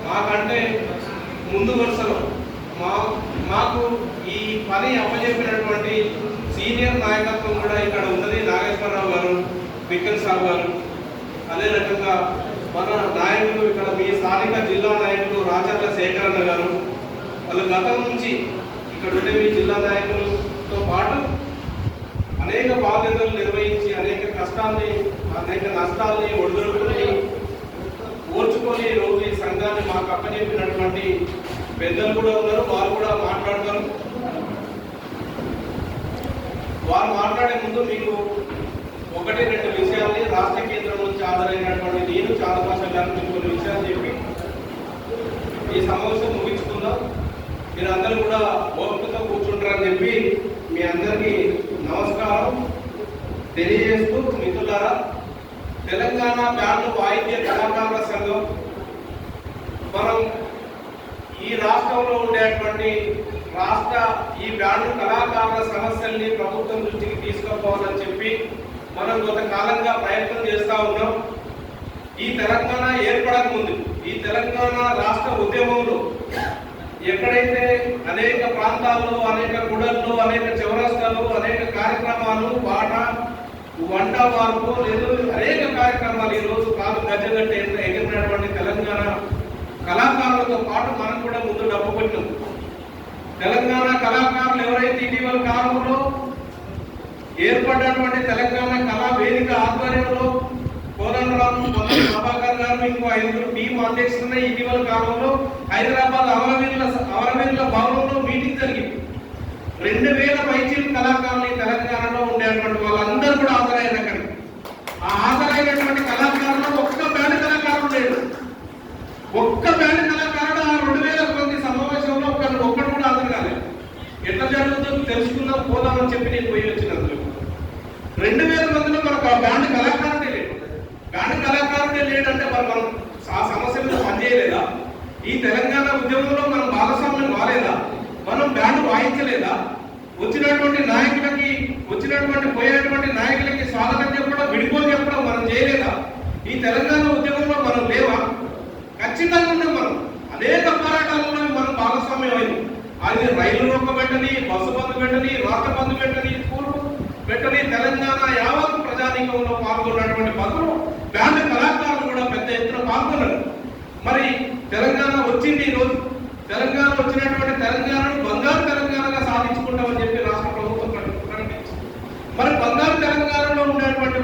మాకంటే ముందు వరుసలో మాకు ఈ పని అప్పచెప్పినటువంటి సీనియర్ నాయకత్వం కూడా ఇక్కడ ఉన్నది. నాగేశ్వరరావు గారు, విక్కన్ సాబ్ గారు, అదే రకంగా మన నాయకులు ఇక్కడ మీ స్థానిక జిల్లా నాయకులు రాచర్ల శేఖరన్న గారు, వాళ్ళు గతం నుంచి ఇక్కడ ఉండే మీ జిల్లా నాయకులతో పాటు అనేక బాధ్యతలు నిర్వహించి అనేక కష్టాన్ని అనేక నష్టాలని ఒడిదుడుకుని ఓర్చుకొని రోజు ఈ సంఘాన్ని మాకు అప్పచెప్పినటువంటి పెద్దలు కూడా ఉన్నారు. వారు కూడా మాట్లాడతారు. వారు మాట్లాడే ముందు మీకు ఒకటి రెండు విషయాల్ని రాష్ట్ర కేంద్రం నుంచి హాజరైనటువంటి నేను చాంద్రభాష గారు మీకు కొన్ని విషయాలు చెప్పి ఈ సమావేశం ముగించుకుందాం. మీరందరూ కూడా ఓపికతో కూర్చుంటారని చెప్పి మీ అందరికీ నమస్కారం తెలియజేస్తూ, మిత్రులారా, తెలంగాణ బ్యాండ్ వాయిద్య కళాకారుల సంఘం మనం ఈ రాష్ట్రంలో ఉండేటువంటి ఈ బ్యాండ్ కళాకారుల సమస్యల్ని ప్రభుత్వం దృష్టికి తీసుకుపోవాలని చెప్పి మనం కొంతకాలంగా ప్రయత్నం చేస్తూ ఉన్నాం. ఈ తెలంగాణ ఏర్పడక ముందు ఈ తెలంగాణ రాష్ట్ర ఉద్యమంలో ఎక్కడైతే అనేక ప్రాంతాల్లో, అనేక గుడల్లో, అనేక చౌరస్తాలు, అనేక కార్యక్రమాలు, వంట వార్పు లేదు అనేక కార్యక్రమాలు ఈరోజు కాదు గజగట్ట ఎగిరినటువంటి తెలంగాణ కళాకారులతో పాటు మనం కూడా ముందు డబ్బు పెట్టినాం. తెలంగాణ కళాకారులు ఎవరైతే ఇటీవల కాలంలో ఏర్పడినటువంటి తెలంగాణ కళా వేదిక ఆధ్వర్యంలో కోదండరాము, ప్రభాకర్ గారు, ఇంకో 5 టీం అధ్యక్షులున్న ఇటీవల కాలంలో హైదరాబాద్ అమరవీరుల భవనంలో మీటింగ్ జరిగింది. 2000 పైచీల కళాకారులు తెలంగాణలో ఉండేటువంటి వాళ్ళందరూ కూడా హాజరయ్యారు. అక్కడ ఆ హాజరైనటువంటి కళాకారులు ఒక్క బ్యాండ్ కళాకారుడు లేడు. ఒక్క బ్యాండ్ కళాకారుడు ఆ 2000 మంది సమావేశంలో ఒక్కడు కూడా హాజరు కాలేదు. ఎట్లా జరుగుతుందో తెలుసుకుందాం పోదామని చెప్పి నేను పోయి వచ్చినందుకు 2000 మందిలో మనకు ఆ బ్యాండ్ కళాకారుడే లేడు. బ్యాండ్ కళాకారుడే లేడంటే మనం ఆ సమస్య మీద పనిచేయలేదా? ఈ తెలంగాణ ఉద్యమంలో మనం భాగస్వామ్యం కాలేదా? మనం బ్యాండ్ వాయించలేదా? వచ్చినటువంటి పోయేటువంటి నాయకులకి స్వాగతం చెప్పడం, విడిపోయి చెప్పడం మనం చేయలేదా? ఈ తెలంగాణ ఉద్యమంలో మనం లేవా? ఖచ్చితంగా ఉన్నాం. మనం అనేక పోరాటాలలో మనం భాగస్వామ్యం అయింది. అది రైలు రోక పెట్టని, బస్సు బంధు పెట్టని, రాష్ట్ర బంధు పెట్టని, స్కూల్ పెట్టని, తెలంగాణ యావత్ ప్రజానీకంలో పాల్గొన్నటువంటి పనులు బ్యాండ్ కళాకారులు కూడా పెద్ద ఎత్తున పాల్గొన్నారు. మరి తెలంగాణ వచ్చింది. ఈరోజు తెలంగాణ వచ్చినటువంటి తెలంగాణను బంగారు తెలంగాణగా సాధించుకుంటామని చెప్పి రాష్ట్ర ప్రభుత్వం ప్రకటించింది. మరి బంగారు తెలంగాణలో ఉండేటువంటి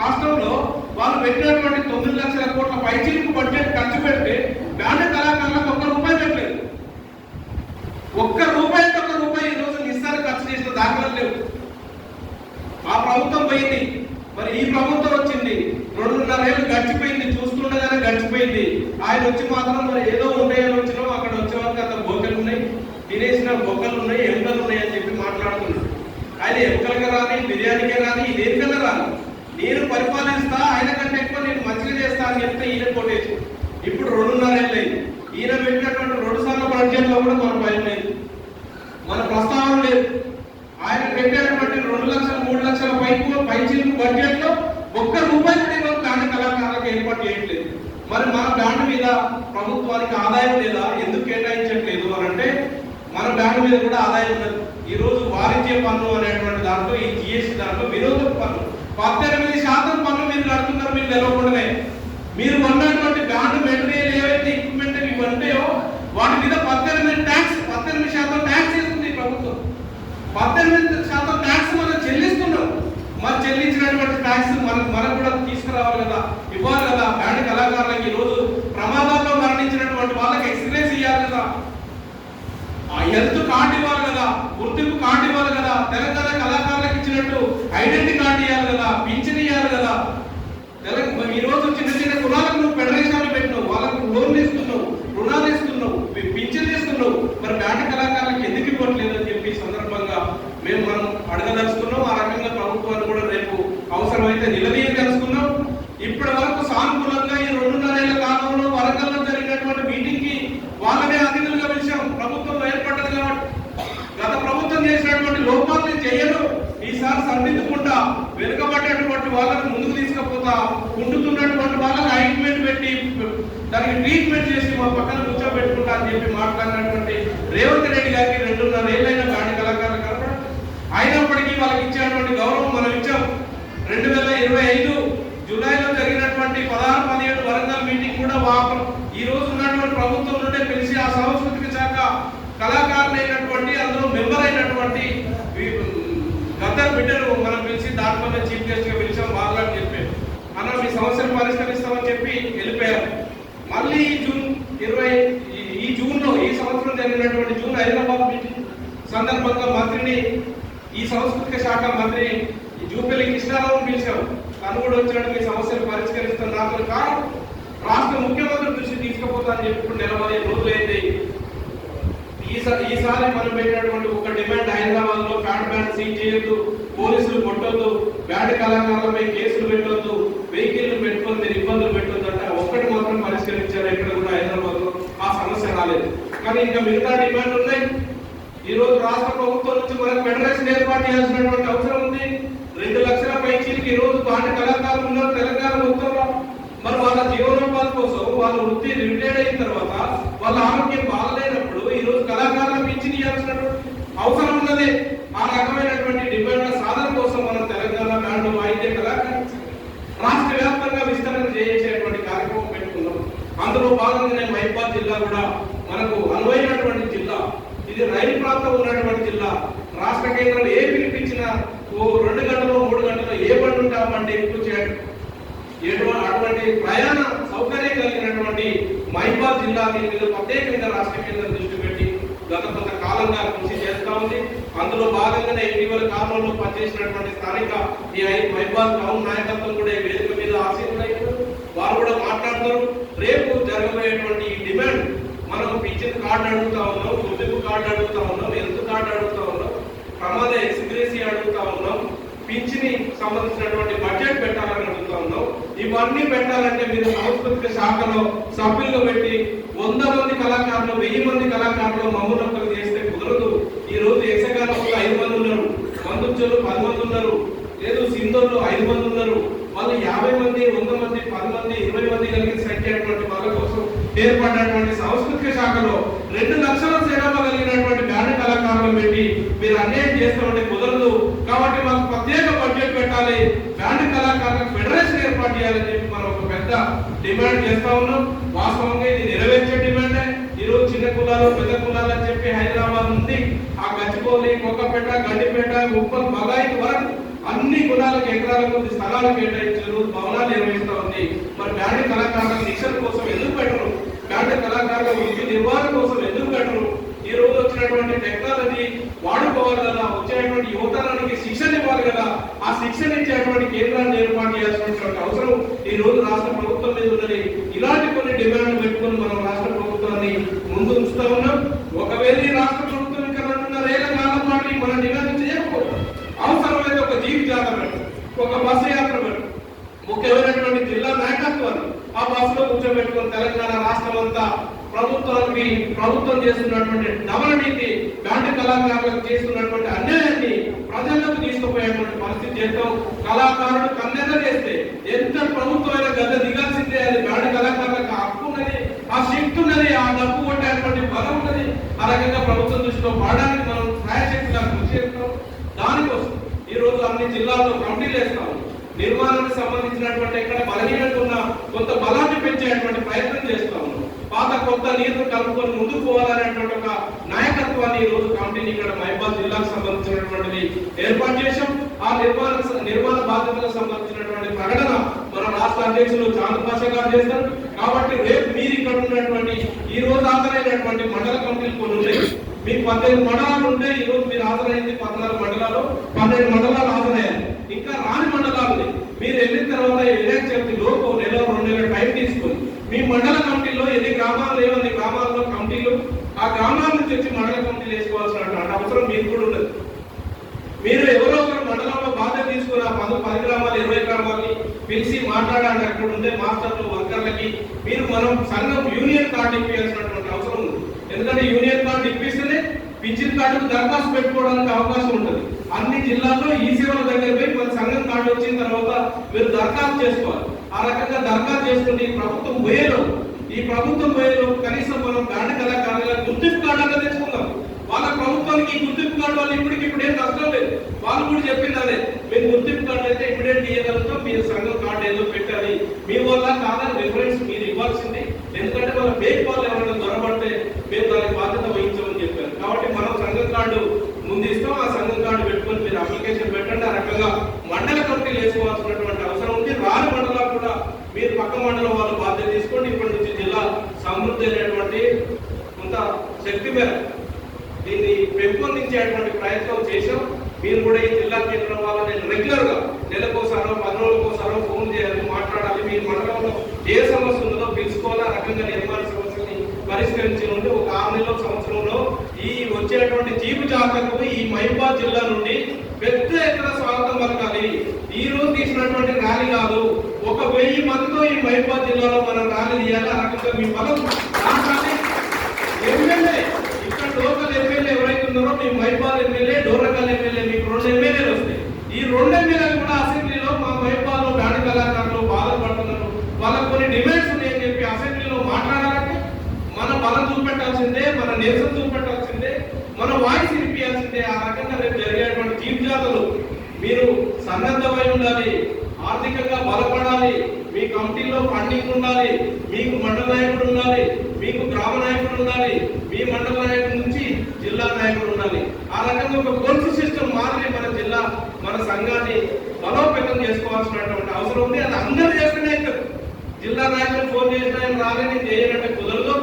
రాష్ట్రంలో వాళ్ళు పెట్టినటువంటి 9 లక్షల కోట్ల పైచీలకు బడ్జెట్ ఖర్చు పెడితే బ్యాండ్ కళాకారులకు ఒక్క రూపాయి పెట్టలేదు. ఒక్క రూపాయి ఈరోజు నిస్సారి ఖర్చు చేసిన దాఖలు లేవు. ఆ ప్రభుత్వం పోయింది. మరి ఈ ప్రభుత్వం వచ్చింది. 2.5 ఏళ్ళు గడిచిపోయింది. చూస్తుండగానే గడిచిపోయింది. ఆయన వచ్చి మాత్రం మరి ఏదో ఉన్నాయని వచ్చినాం. అక్కడ వచ్చే వాళ్ళకి అంత బొక్కలు ఉన్నాయి, తినేసిన బొక్కలు ఉన్నాయి, ఎముకలు ఉన్నాయి అని చెప్పి మాట్లాడుతున్నాడు. ఆయన ఎముకలుగా రాని, బిర్యానీకే రాని, ఇదేనికన్నా రాని, నేను పరిపాలిస్తా, ఆయన కంటే ఎక్కువ నేను మంచిగా చేస్తా అని చెప్తే ఈయన కొట్టేసి ఇప్పుడు 2.5 ఏళ్ళు అయింది. ఈయన పెట్టినటువంటి 2 సార్ల బడ్జెట్లో కూడా మన భయం లేదు, మన ప్రస్తావన లేదు. ఆయన పెట్టేటువంటి 2 లక్షలు 3 లక్షల పైచీలకు బడ్జెట్ లో ఒక్క రూపాయి కూడా బ్యాండ్ కళాకారులకు ఏర్పాటు చేయట్లేదు. మరి మన బ్యాండ్ మీద ప్రభుత్వానికి ఆదాయం లేదా? ఎందుకు కేటాయించట్లేదు అని అంటే మన బ్యాండ్ మీద కూడా ఆదాయం ఉన్నది. ఈ రోజు వాణిజ్య పన్ను అనేటువంటి దాంట్లో, ఈ జిఎస్టీ దాంట్లో వినోదపు పన్ను 18% పన్ను మీరు కడుతున్నారు. మీరు తెలవకుండానే మీరు కొన్నటువంటి బ్యాండ్ మెటీరియల్ ఏవైతే ఎక్విప్మెంట్ ఇవి ఉంటాయో వాటి మీద 18% ట్యాక్స్ చేస్తుంది ప్రభుత్వం. 18% ట్యాక్స్ మనం చెల్లిస్తున్నాం. మరి చెల్లించినటువంటి ట్యాక్స్ మనకు కూడా తీసుకురావాలి కదా, ఇవ్వాలి కదా. బ్యాండ్ కళాకారులకి ఈరోజు ప్రమాదాల్లో మరణించినటువంటి వాళ్ళకి ఎక్స్గ్రేస్ ఇవ్వాలి కదా, ఆ హెల్త్ కార్డు ఇవ్వాలి కదా, గుర్తింపు కార్డు ఇవ్వాలి కదా, తెలంగాణ కళాకారులకు ఇచ్చినట్టు ఐడెంటిటీ కార్డు ఇవ్వాలి కదా, పింఛన్ ఇవ్వాలి కదా. ఈరోజు చిన్న కులాలకు నువ్వు ఫెడరేషన్ పెట్టినావు, వాళ్ళకు లోన్లు ఇస్తున్నావు, రుణాలు ఇస్తున్నావు, పింఛన్లు ఇస్తున్నావు. మరి బ్యాండ్ కళాకారులకు ఎందుకు ఇవ్వట్లేదు అని చెప్పి సందర్భంగా మనం అడగదలుచుకున్నాం. ఆ రకంగా ప్రభుత్వాన్ని కూడా రేపు అవసరమైతే నిలదీయదలుచుకున్నాం. ఇప్పటి వరకు సానుకూలంగా ఈ 2.5 ఏళ్ల కాలంలో వరంగల్లో జరిగినటువంటి మీటింగ్ కి వాళ్ళనే అతిథులుగా పిలిచాం. ప్రభుత్వం ఏర్పడ్డది కాబట్టి గత ప్రభుత్వం చేసినటువంటి లోపాలను చేయరు. ఈసారి సరిదిద్దుకుంటా వెనుకబడ్డటువంటి వాళ్ళకు ముందుకు తీసుకుపోతా, ఉంటున్నటువంటి వాళ్ళకి ఐట్మెంట్ పెట్టి దానికి ట్రీట్మెంట్ చేసి మా పక్కన కూర్చోబెట్టుకుంటా అని చెప్పి మాట్లాడినటువంటి రేవంత్ రెడ్డి గారికి 2.5 ఏళ్ళైన బ్యాండ్ కళాకారులు కనపడ అయినప్పటికీ వాళ్ళకి ఇచ్చేటువంటి గౌరవం మనం ఇచ్చాం. 2025 జూలైలో జరిగినటువంటి 16-17 వరంగల్ మీటింగ్ కూడా ఈ రోజు ఉన్నటువంటి ప్రభుత్వం నుండే పిలిచి ఆ సాంస్కృతిక శాఖ కళాకారులైనటువంటి అందులో మెంబర్ అయినటువంటి గద్దర్ బిడ్డను మనం పిలిచి దాంట్లోనే చీఫ్ గెస్ట్ గా పిలిచాం. మాట్లాడి చెప్పారు అన్న మీ సమస్యలు పరిష్కరిస్తామని చెప్పి వెళ్ళిపోయారు. మళ్ళీ ఈ జూన్లో ఈ సంవత్సరం జరిగినటువంటి జూన్ హైదరాబాద్ మీటింగ్ సందర్భంగా మంత్రిని ఈ సాంస్కృతిక శాఖ మంత్రి జూపల్లి కృష్ణారావును పిలిచాము. తను కూడా వచ్చినట్టు మీ సమస్యలు పరిష్కరిస్తున్న నాతో కాదు రాష్ట్ర ముఖ్యమంత్రి దృష్టి తీసుకుపోతానని చెప్పి ఇప్పుడు 45 రోజులైంది. ఈసారి మనం పెట్టినటువంటి ఒక డిమాండ్ హైదరాబాద్ లో బ్యాండ్ సీజ్ చేయొద్దు, పోలీసులు కొట్టొద్దు, బ్యాండ్ కళాకారులపై కేసులు పెట్టొద్దు, వెహికల్ పెట్టుకొని మీరు ఇబ్బందులు పెట్టొద్దు అంటే ఒక్కటి మాత్రం పరిష్కరించారు. ఇక్కడ కూడా హైదరాబాద్ లో ఆ సమస్య రాలేదు. కానీ ఇంకా మిగతా డిమాండ్ ఉన్నాయి. ఈ రోజు రాష్ట్ర ప్రభుత్వం నుంచి మనకు ఫెడరేషన్ ఏర్పాటు చేయాల్సినటువంటి అవసరం ఉంది. 2 లక్షల పైచీలకి ఈ రోజు బ్యాండ్ కళాకారులు ఉన్నారు తెలంగాణ మొత్తంలో. మరి వాళ్ళ జీవనోపాధి కోసం వాళ్ళ వృత్తి రిటైర్డ్ అయిన తర్వాత వాళ్ళ ఆరోగ్యం బాగలేనప్పుడు ఈ రోజు కళాకారులకు పింఛన్ ఇవ్వాల్సినటువంటి అవసరం ఉన్నది. ఆ రకమైనటువంటి డిమాండ్ల సాధన కోసం మనం తెలంగాణ బ్యాండ్ వాయిద్య కళాకారులు రాష్ట్ర వ్యాప్తంగా విస్తరణ చేసేటువంటి కార్యక్రమం పెట్టుకున్నాం. అందులో భాగంగానే మహిబాద్ జిల్లా కూడా మనకు అనువైనటువంటి జిల్లా. ఇది రైలు ప్రాంతం ఉన్నటువంటి జిల్లా. రాష్ట్ర కేంద్రం ఏ పిలిపించినా 2 గంటలు 3 గంటలు ఏ బండి ఉంటే ఆ బండి ఎక్కువ చేయడం అటువంటి ప్రయాణ సౌకర్యం కలిగినటువంటి మహిబాద్ జిల్లా దీని మీద ప్రత్యేకంగా రాష్ట్ర కేంద్రం దృష్టి పెట్టి గత కొంతకాలంగా కృషి చేస్తా ఉంది. అందులో భాగంగానే ఇటీవల కాలంలో పనిచేసినటువంటి స్థానిక ఈ మహిబాద్ టౌన్ నాయకత్వం కూడా ఈ వేదిక మీద ఆశీర్వదించారు. వారు కూడా మాట్లాడతారు. రేపు జరగబోయేటువంటి ఈ డిమాండ్ మనం పింఛన్ కార్డు అడుగుతా ఉన్నాం, గుర్తింపు కార్డు అడుగుతా ఉన్నాం, హెల్త్ కార్డు అడుగుతా ఉన్నాం, ప్రమాద ఎక్స్గ్రేసీ అడుగుతా ఉన్నాం, పింఛని సంబంధించినటువంటి బడ్జెట్ పెట్టాలని అడుగుతా ఉన్నాం. ఇవన్నీ పెట్టాలంటే మీరు సాంస్కృతిక శాఖలో సభ్యులు పెట్టి 100 మంది కళాకారులు 1000 మంది కళాకారులు మమ్మల్ని చేస్తే కుదరదు. ఈ రోజు యక్షగానంలో 5 మంది ఉన్నారు, మందుచోలు 10 మంది ఉన్నారు, లేదు సింధూర్లో 5 మంది ఉన్నారు. వాళ్ళు 50 మంది 100 మంది 10 మంది 20 మంది కలిగిన సంఖ్య వాళ్ళ కోసం ఏర్పడినటువంటి సాంస్కృతిక శాఖలో 2 లక్షల సేవలు కలిగినటువంటి బ్యాండ్ కళాకారులు పెట్టి మీరు అన్యాయం చేస్తామంటే కుదరదు. కాబట్టి మాకు ప్రత్యేక బడ్జెట్ పెట్టాలి, బ్యాండ్ కళాకారులకు ఫెడరేషన్ ఏర్పాటు చేయాలని చెప్పి మనం ఒక పెద్ద డిమాండ్ చేస్తా ఉన్నాం. వాస్తవంగా ఇది నెరవేర్చే డిమాండే. ఈ రోజు చిన్న కులాలు పెద్ద కులాలు అని చెప్పి హైదరాబాద్ నుండి ఆ గచ్చిబౌలి, కొక్కపేట, గడ్డిపేట, ఉప్పల్, బగాయి వరకు అన్ని కులాలకు ఎకరాల కొద్ది స్థలాలు కేటాయించారు, భవనాలు నిర్వహిస్తా ఉంది. మరి బ్యాండ్ కళాకారుల శిక్షణ కోసం ఎందుకు పెట్టరు? బ్యాండ్ కళాకారుల వృత్తి నిర్వహణ కోసం ఎందుకు పెట్టరు? ఈ రోజు వచ్చినటువంటి టెక్నాలజీ వాడుకోవాలి కదా, వచ్చేటువంటి యువతరానికి శిక్షణ ఇవ్వాలి కదా. ఆ శిక్షణ ఇచ్చేటువంటి కేంద్రాన్ని ఏర్పాటు చేయాల్సినటువంటి అవసరం ఈ రోజు రాష్ట్ర ప్రభుత్వం మీద ఉన్నది. ఇలాంటి కొన్ని డిమాండ్లు పెట్టుకుని మనం రాష్ట్ర ప్రభుత్వాన్ని ముందు ఉంచుతా ఉన్నాం. ఒకవేళ ఈ రాష్ట్ర ప్రభుత్వం ఇంకా 2.5 ఏళ్ల కాలం పాటు మన డిమాండ్ చేయకపోతే అవసరమైతే ఒక జీవి జాతర పెట్టు, ఒక బస్సు యాత్ర పెట్టు, ముఖ్యమైనటువంటి జిల్లా నాయకత్వాన్ని ఆ బస్సులో కూర్చోబెట్టుకుని తెలంగాణ రాష్ట్రం అంతా ప్రభుత్వం చేస్తున్నటువంటి నవనీతి బ్యాండ్ కళాకారులకు చేస్తున్నటువంటి అన్యాయాన్ని ప్రజలకు తీసుకుపోయేటువంటి పరిస్థితి చేస్తాం. కళాకారుడు కన్నెర చేస్తే ఎంత ప్రభుత్వమైన గద్ద దిగాల్సిందే. అది బ్యాండ్ కళాకారులకు హక్కు ఉన్నది, ఆ శక్తి ఉన్నది, ఆ డబ్బు కొట్టేటువంటి బలం ఉన్నది. ఆ రకంగా ప్రభుత్వం దృష్టిలో పాడడానికి మనం న్యాయశక్తిగా కృషి చేస్తాం. దానికోసం ఈ రోజు అన్ని జిల్లాల్లో కమిటీలు వేస్తాము. నిర్మాణానికి సంబంధించినటువంటి ఎక్కడ బలహీనత ఉన్న కొంత బలాన్ని పెంచేటువంటి ప్రయత్నం చేస్తాము. పాత కొత్త నీరు కలుపుకొని ముందుకు పోవాలనేటువంటి ఒక నాయకత్వాన్ని ఈ రోజు కమిటీని ఇక్కడ మహిబాద్ జిల్లాకు సంబంధించినటువంటిది ఏర్పాటు చేశాం. ఆ నిర్మాణ బాధ్యతలకు సంబంధించినటువంటి ప్రకటన మన రాష్ట్ర అధ్యక్షులు చాంద్ పాషా గారు చేస్తారు. కాబట్టి రేపు మీరు ఇక్కడ ఉన్నటువంటి ఈ రోజు హాజరైనటువంటి మండల కమిటీలు కొన్ని ఉన్నాయి. మీకు 18 మండలాలు ఉంటే ఈ రోజు మీరు హాజరైంది 14 మండలాలు, 12 మండలాలు హాజరయ్యారు. ఇంకా రాని మండలాలు మీరు వెళ్ళిన తర్వాత వినాయక చవితి లోపు 1 నెల 2 నెలల టైం తీసుకుని మీ మండల కమిటీలో ఎన్ని గ్రామాలు లేవని గ్రామాల్లో కమిటీలు ఆ గ్రామాల నుంచి వచ్చి మండల కమిటీలు వేసుకోవాల్సినటువంటి అవసరం మీకు కూడా ఉన్నది. మీరు ఎవరో ఒకరు మండలంలో బాధ్యత తీసుకుని ఆ 10 గ్రామాలు 20 గ్రామాలని పిలిచి మాట్లాడాలి. అక్కడ ఉండే మాస్టర్లు వర్కర్లకి మీరు మనం సంఘం యూనియన్ కార్డు ఇప్పించాల్సినటువంటి అవసరం ఉంది. ఎందుకంటే యూనియన్ కార్డు ఇప్పిస్తేనే పింఛన్ కార్డుకు దరఖాస్తు పెట్టుకోవడానికి అవకాశం ఉంటుంది. అన్ని జిల్లాల్లో ఈ సేవల దగ్గర పోయి మన సంఘం కార్డు వచ్చిన తర్వాత మీరు దరఖాస్తు చేసుకోవాలి. ఆ రకంగా దరఖాస్తు చేసుకుంటే ప్రభుత్వం పోయేలో ఈ ప్రభుత్వం పోయేలో కనీసం మనం గాంధీ కళాకారుల గుర్తింపు కార్డు అన్న తెచ్చుకుందాం. వాళ్ళ ప్రభుత్వానికి గుర్తింపు కార్డు వాళ్ళు ఇప్పుడు ఏం కష్టం లేదు. వాళ్ళు కూడా చెప్పింది అదే, మీరు గుర్తింపు కార్డు అయితే ఇమీడియట్ ఇవ్వగలుగుతాం, మీరు సంఘం కార్డు ఏదో పెట్టాలి మీ వల్ల కాదని రిఫరెన్స్ మీరు ఇవ్వాల్సింది. ఎందుకంటే మన బేక్ వాళ్ళు ఎవరైనా దొరబడితే మేము దానికి బాధ్యత వహించమని చెప్పారు. కాబట్టి మనం సంఘం కార్డు ముందు ఇస్తాం, ఆ సంఘం కార్డు పెట్టుకొని మీరు అప్లికేషన్ పెట్టండి. ఆ రకంగా మండల కమిటీలు వేసుకోవాల్సినటువంటి అవసరం ఉంది. రాని మండలాలు కూడా మీరు పక్క మండలం వాళ్ళు బాధ్యత తీసుకోండి. ఇప్పటి నుంచి జిల్లా సమృద్ధి అయినటువంటి కొంత శక్తి మేర దీన్ని పెంపొందించేటువంటి ప్రయత్నం చేశాం. మీరు కూడా ఈ జిల్లా కేంద్రం వాళ్ళు నేను రెగ్యులర్ గా నెలకోసారో 10 రోజులకోసారో ఫోన్ చేయాలి, మాట్లాడాలి. మీ మండలంలో ఏ సమస్య ఉందో తెలుసుకోవాలి. ఆ రకంగా నిర్మాణ సమస్యని పరిష్కరించి ఉంటే ఒక 6 నెలల సంవత్సరంలో ఈ వచ్చేటువంటి జీపు జాతరకు ఈ మహిబాద్ జిల్లా నుండి పెద్ద ఎత్తున స్వాగతం పలకాలి. ఈ రోజు తీసినటువంటి ర్యాలీ కాదు, 1000 మందితో ఈ మహిబాద్ జిల్లాలో మనం ర్యాలీ తీయాలి. ఆ రకంగా మీ బలం రాష్ట్రాన్ని ఎమ్మెల్యే ఇక్కడ లోకల్ ఎమ్మెల్యే ఎవరైతే ఉన్నారో మీ మహిబాద్ ఎమ్మెల్యే, డోరకల్ ఎమ్మెల్యే, మీకు 2 ఎమ్మెల్యేలు వస్తాయి. ఈ 2 ఎమ్మెల్యేలు కూడా అసెంబ్లీలో మా మహిబాద్ లో గాడి కళాకారులు బాధపడుతున్నారు, వాళ్ళకు కొన్ని డిమాండ్స్ ఉన్నాయని చెప్పి అసెంబ్లీలో మాట్లాడాలంటే మన బలం చూపెట్టాల్సిందే, మన నిరసన చూపెట్టాల్సిందే, మన వాయిస్ వినిపించాల్సిందే. ఆ రకంగా రేపు జరిగేటువంటి జీప్ జాతలు మీరు సన్నద్ధమై ఉండాలి, ఆర్థికంగా బలపడాలి, మీ కమిటీలో ఫండింగ్ ఉండాలి, మీకు మండల నాయకుడు ఉండాలి, మీకు గ్రామ నాయకుడు ఉండాలి, మీ మండల నాయకుడి నుంచి జిల్లా నాయకుడు ఉండాలి. ఆ రకంగా ఒక గొలుసు సిస్టమ్ మారి మన జిల్లా మన సంఘాన్ని బలోపేతం చేసుకోవాల్సినటువంటి అవసరం ఉంది. అది అందరూ చేస్తేనే జిల్లా నాయకులు ఫోన్ చేసినా రాలేని చేయాలంటే కుదరదు.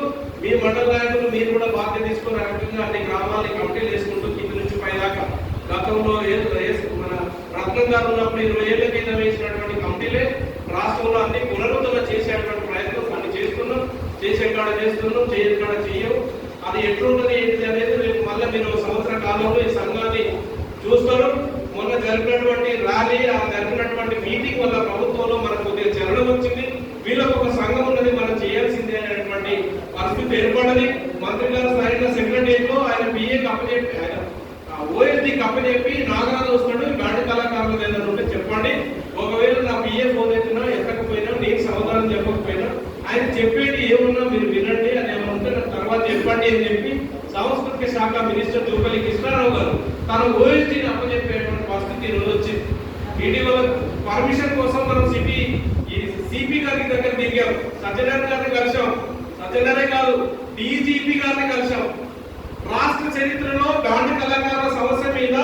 మీ మండల నాయకులు మీరు కూడా బాధ్యత తీసుకుని ఆ రకంగా అన్ని గ్రామాలని కమిటీలు వేసుకుంటూ కింద నుంచి పైదాకా గతంలో మన రత్నం గారు ఉన్నప్పుడు 20 ఏళ్ల కింద వేసినటువంటి కమిటీలే రాష్ట్రంలో అన్ని పునరుద్ధరణ చేసేటువంటి ప్రయత్నం అన్ని చేస్తున్నాం. చేసే కాడ చేస్తున్నాం, చేయని కాడ చెయ్యం. అది ఎట్లుంటది ఏంటి అనేది రేపు మళ్ళీ మీరు సంవత్సర కాలంలో ఈ సంఘాన్ని చూస్తారు. మొన్న జరిపినటువంటి ర్యాలీ, ఆ జరిపినటువంటి మీటింగ్ వల్ల ప్రభుత్వంలో మనకు కొద్దిగా చలనం వచ్చింది. వీళ్ళకు ఒక సంఘం ఉన్నది, మనం చేయాల్సిందే అనేటువంటి పరిస్థితి ఏర్పడది. మంత్రి గారు సరైన సెక్రటరియట్ లో ఆయన పిఏకి అప్పచెప్పి, ఆయన ఓఎస్డీకి అప్పచెప్పి నాగరాజు వస్తాడు, గాడి కళాకారులు ఏదైనా ఉంటే చెప్పండి. ఒకవేళ నా పిఏ ఫోన్ ఎత్తినా ఎత్తకపోయినా, నేను సమాధానం చెప్పకపోయినా ఆయన చెప్పేది ఏమున్నా మీరు వినండి, అది ఏమన్నా ఉంటే నాకు తర్వాత చెప్పండి అని చెప్పి సాంస్కృతిక శాఖ మినిస్టర్ జూపల్లి కృష్ణారావు గారు తన ఓఎస్డీని అప్పచెప్పేటువంటి పరిస్థితి ఈరోజు వచ్చింది. ఇటీవల పర్మిషన్ కోసం మనం సిపి గారి దగ్గర దిగాం, సత్యనారాయణ గారిని కలిసాం. సత్యనారాయణ కాదు, డీజీపీ గారిని కలిసాం. రాష్ట్ర చరిత్రలో గాంధీ కళాకారుల సమస్య మీద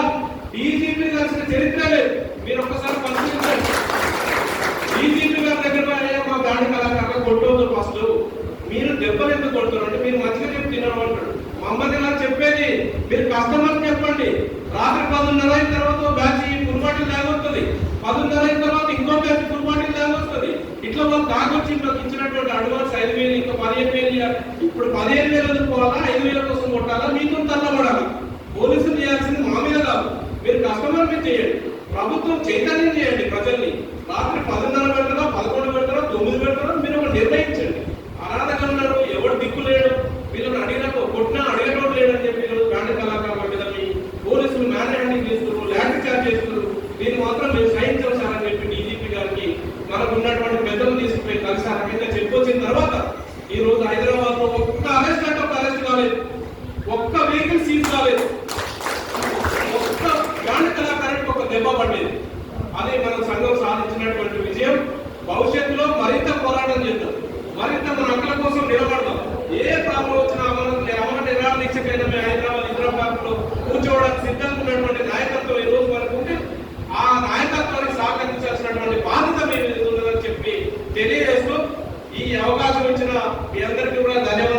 డీజీపీ కలిసిన చరిత్ర లేదు. మీరు ఒక్కసారి పరిశీలించండి. డీజీపీ గారి దగ్గర మా గాంధీ కళాకారులు కొట్టవద్దు, ఫస్ట్ మీరు దెబ్బలు ఎందుకు కొడుతున్నారు అంటే మీరు మంచిగా చెప్పి తినమంటాడు. మమ్మల్ని ఇలా చెప్పేది మీరు కస్టమర్ చెప్పండి. రాత్రి 10:30 అయిన తర్వాత బ్యాచ్ కుర్బాటిల్ లాగొస్తుంది, 10:30 అయిన తర్వాత ఇంకో బ్యాచ్ కుర్బాటిల్ లాగొస్తుంది. ఇట్లా వాళ్ళు దాగొచ్చి ఇచ్చినటువంటి అడ్వాన్స్ 5,000 ఇంకా 15,000, ఇప్పుడు 15,000 ఎందుకోవాలా, 5,000 కోసం కొట్టాలా, మీతో తల్లబడాలి. పోలీసులు చేయాల్సింది మా మీద కాదు, మీరు కస్టమర్ మీద చేయండి. ప్రభుత్వం చైతన్యం చేయండి ప్రజల్ని. రాత్రి 10:30 పెడతారా, 11 పెడతారా, 9 పెడతారా, మీరు ఒక నిర్ణయించండి. అనాథగా ఉన్నారు, ఎవరు దిక్కు లేడు, వీళ్ళని అడిగినట్టు కొట్టినా అడిగేటోడు లేడని చెప్పి ఈరోజు గాంధీ కళాకారుల మీద మీ పోలీసులు మ్యాన్ హ్యాండింగ్ చేస్తున్నారు, ల్యాండ్ చార్జ్ చేస్తున్నారు. దీన్ని మాత్రం మేము సహించాం సార్ అని చెప్పి డీజీపీ గారికి మనకు ఉన్నటువంటి పెద్దలు తీసుకుపోయి కలిసి ఆ రకంగా చెప్పొచ్చిన తర్వాత ఈ రోజు హైదరాబాద్ లో ఒక్క అరెస్ట్ అంటే ఒక అరెస్ట్ కాలేదు, ఒక్క వెహికల్ సీజ్ కాలేదు, ఒక్క గాంధీ కళాకారునికి ఒక దెబ్బ పడలేదు. అది మన సంఘం సాధించినటువంటి విజయం. భవిష్యత్తులో మరింత పోరాటం చేద్దాం, మరింత మన హక్కుల కోసం నిలబడదాం. ఏ ప్రాబ్లం వచ్చినా అమర నిరాదీక్షకైనా మేము హైదరాబాద్ ఇంద్రాబాద్ లో కూర్చోవడానికి సిద్ధంగా ఉన్నటువంటి నాయకత్వం ఈ రోజు వరకు ఉంటే ఆ నాయకత్వానికి సహకరించాల్సినటువంటి బాధ్యత మేము ఉందని చెప్పి తెలియజేస్తూ ఈ అవకాశం ఇచ్చిన మీ అందరికీ కూడా ధన్యవాదాలు.